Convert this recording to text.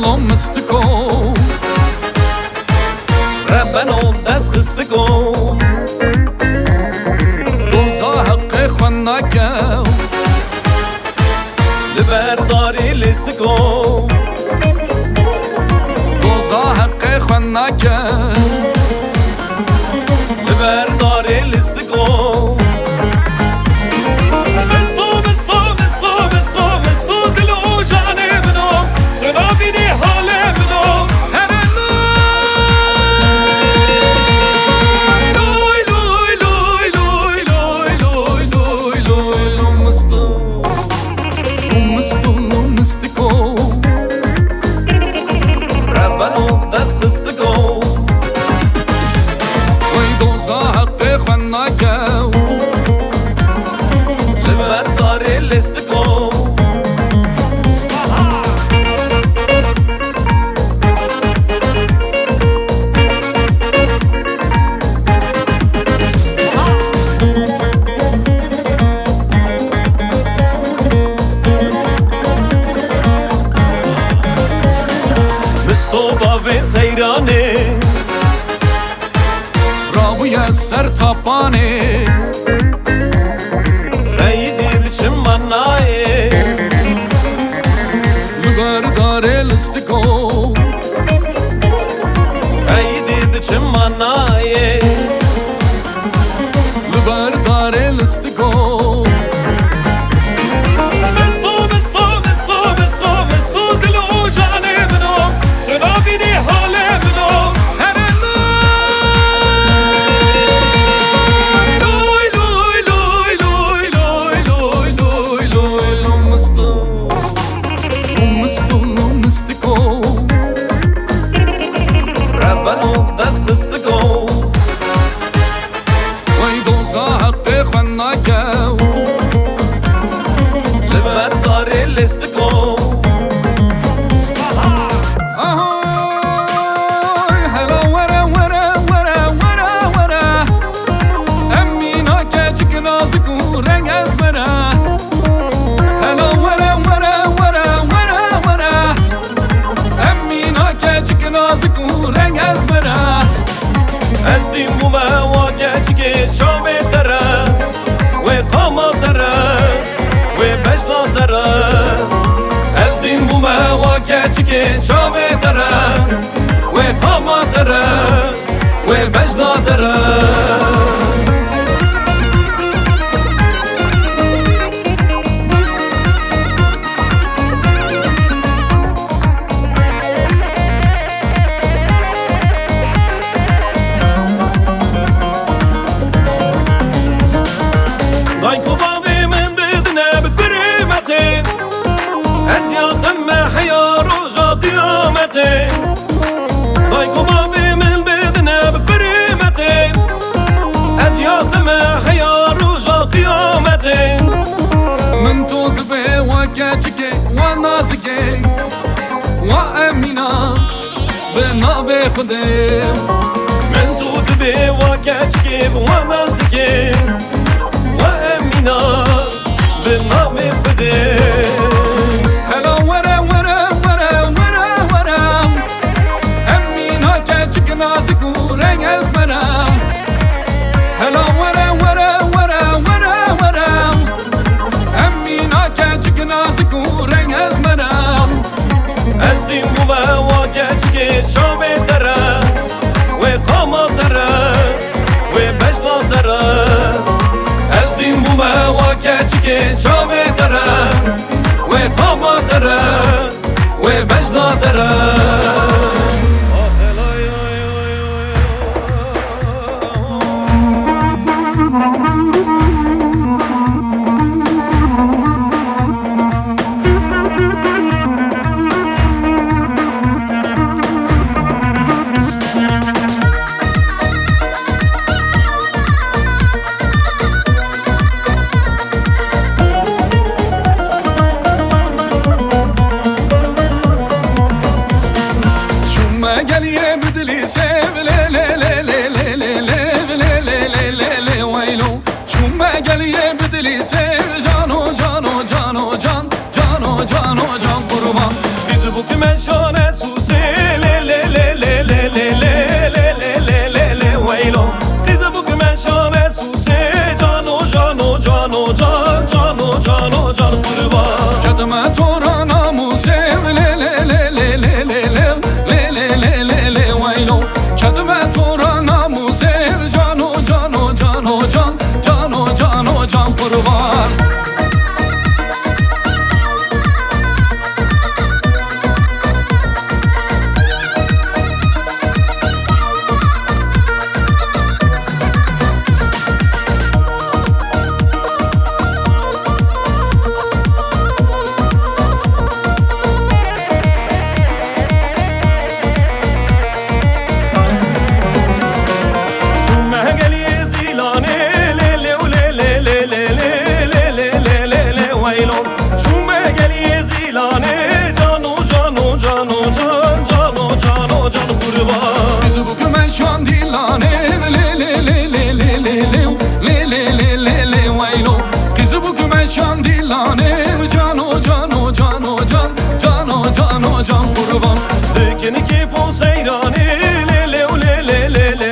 الله مستكو ربنا دست خستكو دوزا حق خوناكو لبرداری لستكو دوزا حق خوناكو لبرداری لستكو سیرانه راوی سر تاپانه خیلی بچم منایه لبردار لستکو خیلی بچم منایه لبردار لستکو شامه داره و قاما داره و بجنا داره دايكو باوي من بدنا بكريمتي أزياء محيا روجا قيامتي ضايقو بابي من بدنا بكريمتي أزياء محيا روجا قيامتي من توقفي وكاتشكي ونازكي وأمينة بنا بخدي من توقفي وكاتشكي ونازكي وأمينة بنا بخدي نازك ورنگ اسمرم هلا ورا ورا ورا ورا ورا امینا کچک نازک ورنگ اسمرم از دیم بوما واکچک شامه داره و قاما داره و بجنا داره از دیم بوما واکچک شامه داره و قاما داره و بجنا داره جانو جان قربان Facebook من شانه دنی کیف و سیرانی لیلی و لیلی لیلی